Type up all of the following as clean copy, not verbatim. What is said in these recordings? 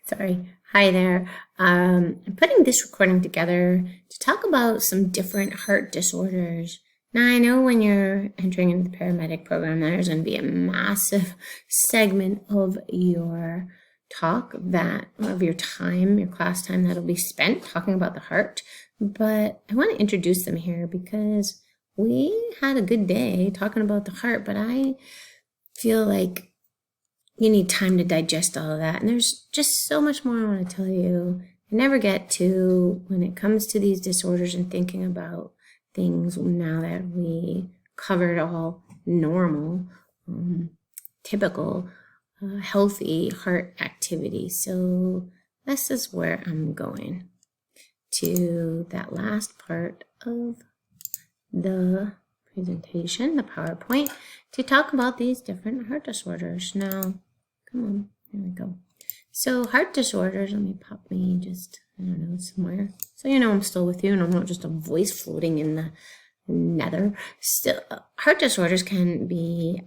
Sorry. Hi there. I'm putting this recording together to talk about some different heart disorders. Now, I know when you're entering into the paramedic program, there's going to be a massive segment of your your time, your class time that'll be spent talking about the heart. But I want to introduce them here because we had a good day talking about the heart, but I feel like you need time to digest all of that. And there's just so much more I want to tell you. I never get to when it comes to these disorders and thinking about things now that we covered all normal, typical, healthy heart activity. So this is where I'm going to that last part of the presentation, the PowerPoint, to talk about these different heart disorders. Now, come on, there we go. So heart disorders, let me pop me just, I don't know, somewhere. So you know I'm still with you and I'm not just a voice floating in the nether. Still, heart disorders can be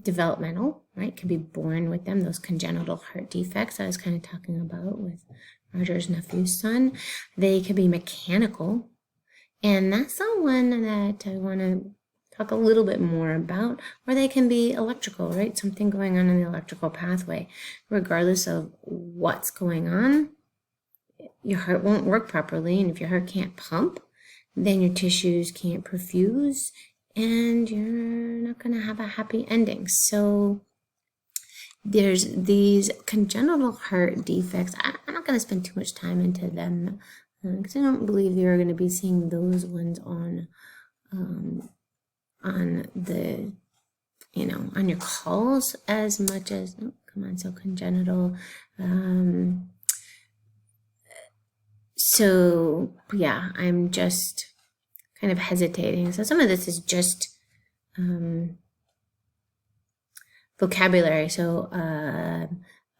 developmental, right? Can be born with them, those congenital heart defects I was kind of talking about with Roger's nephew's son. They can be mechanical, and that's the one that I want to talk a little bit more about, or they can be electrical, right? Something going on in the electrical pathway. Regardless of what's going on, your heart won't work properly, and if your heart can't pump, then your tissues can't perfuse, and you're not going to have a happy ending. So there's these congenital heart defects. I'm not going to spend too much time into them because I don't believe you're going to be seeing those ones on the, on your calls as much as, oh, come on, so congenital. So yeah, I'm just kind of hesitating. So some of this is just vocabulary. So a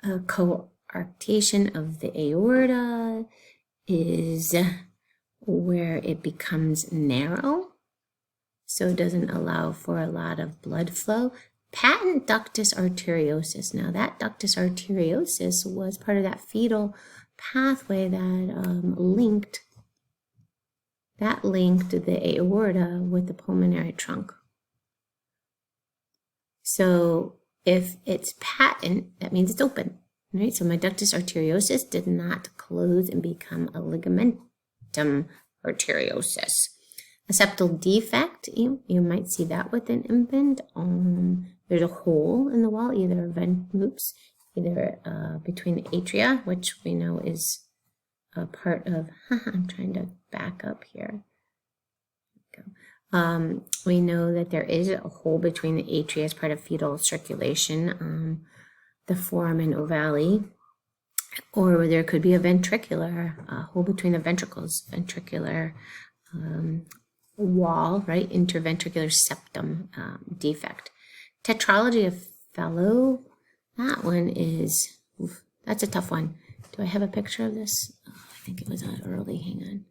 coarctation of the aorta is where it becomes narrow, so it doesn't allow for a lot of blood flow. Patent ductus arteriosus. Now that ductus arteriosus was part of that fetal pathway that linked the aorta with the pulmonary trunk. So if it's patent, that means it's open, right? So my ductus arteriosus did not close and become a ligamentum arteriosus. A septal defect, you might see that with an infant. There's a hole in the wall, either between the atria, which we know is a part of, I'm trying to back up here. We know that there is a hole between the atria as part of fetal circulation, the foramen ovale, or there could be a hole between the ventricles, ventricular wall, right? Interventricular septum defect. Tetralogy of Fallot, that one is, that's a tough one. Do I have a picture of this? Oh, I think it was early, hang on.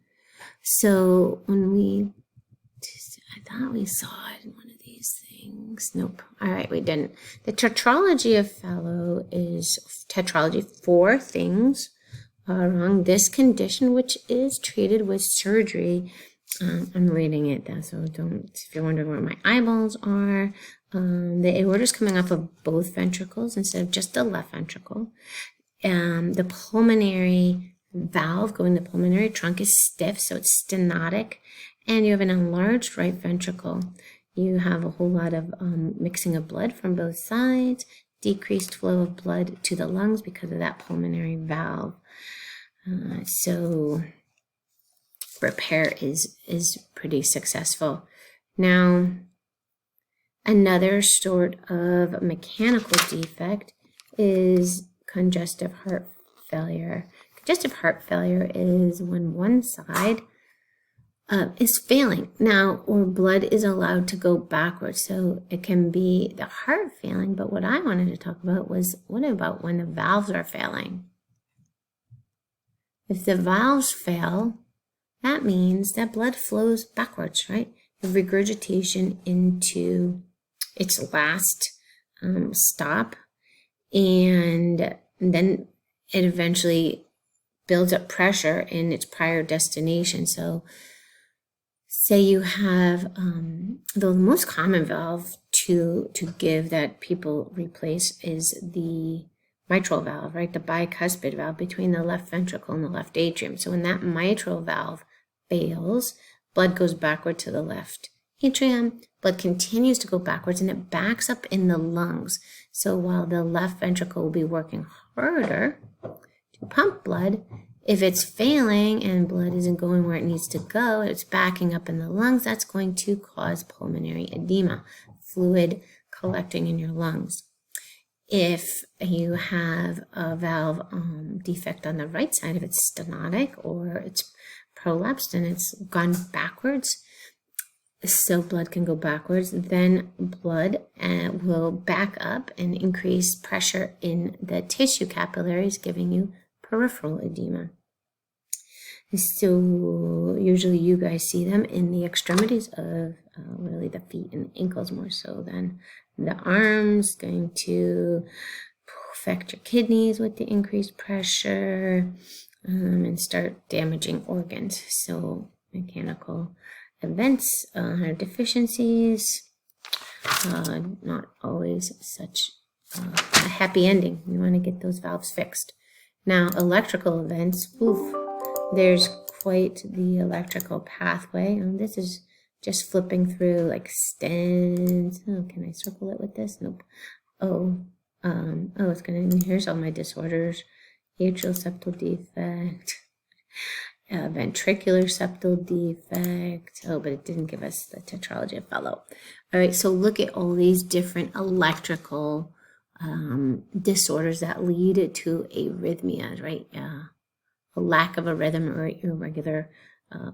So I thought we saw it in one of these things. Nope. All right, we didn't. The tetralogy of Fallot is tetralogy, 4 things wrong. This condition, which is treated with surgery. I'm reading it, so if you're wondering where my eyeballs are, the aorta is coming off of both ventricles instead of just the left ventricle. The pulmonary valve going to the pulmonary trunk is stiff, so it's stenotic, and you have an enlarged right ventricle. You have a whole lot of mixing of blood from both sides, decreased flow of blood to the lungs because of that pulmonary valve. So repair is pretty successful. Now, another sort of mechanical defect is congestive heart failure. Congestive heart failure is when one side is failing now, or blood is allowed to go backwards. So it can be the heart failing, but what I wanted to talk about was, what about when the valves are failing? If the valves fail, that means that blood flows backwards, right? The regurgitation into its last stop, and then it eventually builds up pressure in its prior destination. So say you have the most common valve to give that people replace is the mitral valve, right? The bicuspid valve between the left ventricle and the left atrium. So when that mitral valve fails, blood goes backward to the left atrium, blood continues to go backwards, and it backs up in the lungs. So while the left ventricle will be working harder to pump blood, if it's failing and blood isn't going where it needs to go, it's backing up in the lungs, that's going to cause pulmonary edema, fluid collecting in your lungs. If you have a valve defect on the right side, if it's stenotic or it's prolapsed and it's gone backwards, so blood can go backwards, then blood will back up and increase pressure in the tissue capillaries, giving you peripheral edema. So usually you guys see them in the extremities of really the feet and ankles more so than the arms, going to affect your kidneys with the increased pressure and start damaging organs. So mechanical events or deficiencies, not always such a happy ending. You want to get those valves fixed. Now, electrical events, there's quite the electrical pathway. This is just flipping through like stents. Oh, can I circle it with this? Nope. It's here's all my disorders. Atrial septal defect, ventricular septal defect. But it didn't give us the tetralogy of Fallot. All right, so look at all these different electrical disorders that lead to arrhythmias, right? A lack of a rhythm or irregular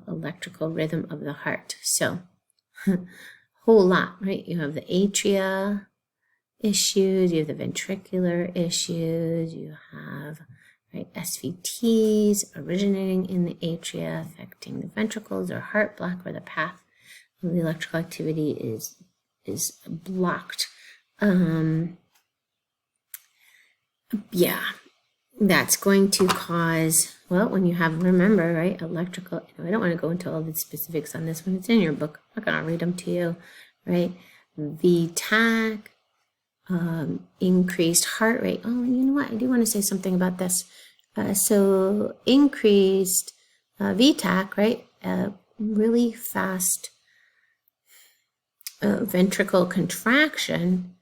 electrical rhythm of the heart. So, whole lot, right? You have the atria issues, you have the ventricular issues, you have SVTs originating in the atria, affecting the ventricles or heart block, where the path of the electrical activity is blocked. That's going to cause, when you have, remember, right, electrical, I don't want to go into all the specifics on this one. It's in your book. I'm not going to read them to you, right? VTAC, increased heart rate. You know what? I do want to say something about this. So increased VTAC, right? Really fast ventricle contraction,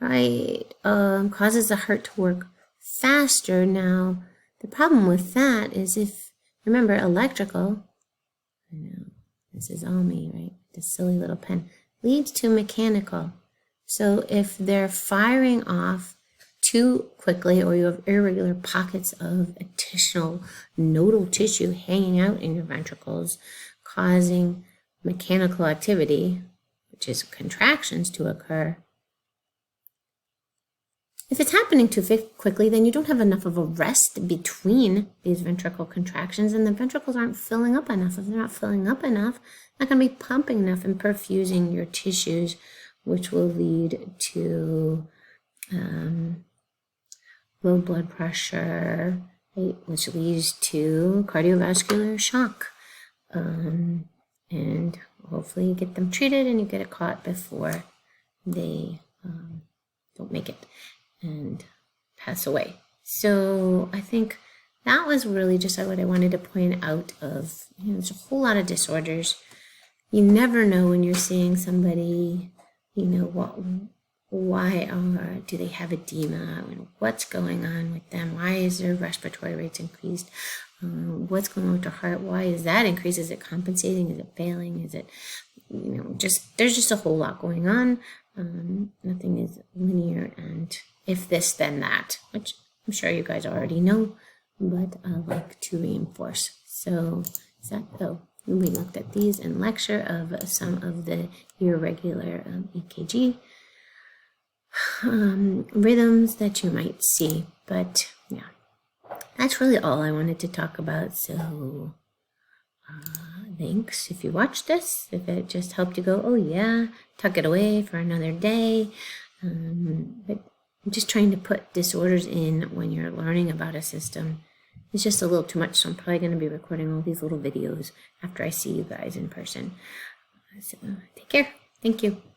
right? Causes the heart to work faster. Now, the problem with that is remember, electrical, I know, this is all me, right? This silly little pen, leads to mechanical. So if they're firing off too quickly, or you have irregular pockets of additional nodal tissue hanging out in your ventricles, causing mechanical activity, which is contractions, to occur. If it's happening too quickly, then you don't have enough of a rest between these ventricle contractions, and the ventricles aren't filling up enough. If they're not filling up enough, they're not going to be pumping enough and perfusing your tissues, which will lead to low blood pressure, right, which leads to cardiovascular shock. And hopefully you get them treated and you get it caught before they don't make it and pass away. So I think that was really just what I wanted to point out of, there's a whole lot of disorders. You never know when you're seeing somebody, why do they have edema? What's going on with them? Why is their respiratory rates increased? What's going on with their heart? Why is that increased? Is it compensating? Is it failing? Is it, there's just a whole lot going on. Nothing is linear and if this, then that, which I'm sure you guys already know, but I like to reinforce. So, we looked at these in lecture of some of the irregular EKG rhythms that you might see. But yeah, that's really all I wanted to talk about. So thanks if you watched this, if it just helped you go, oh yeah, tuck it away for another day. But just trying to put disorders in when you're learning about a system is just a little too much. So I'm probably going to be recording all these little videos after I see you guys in person. So take care. Thank you.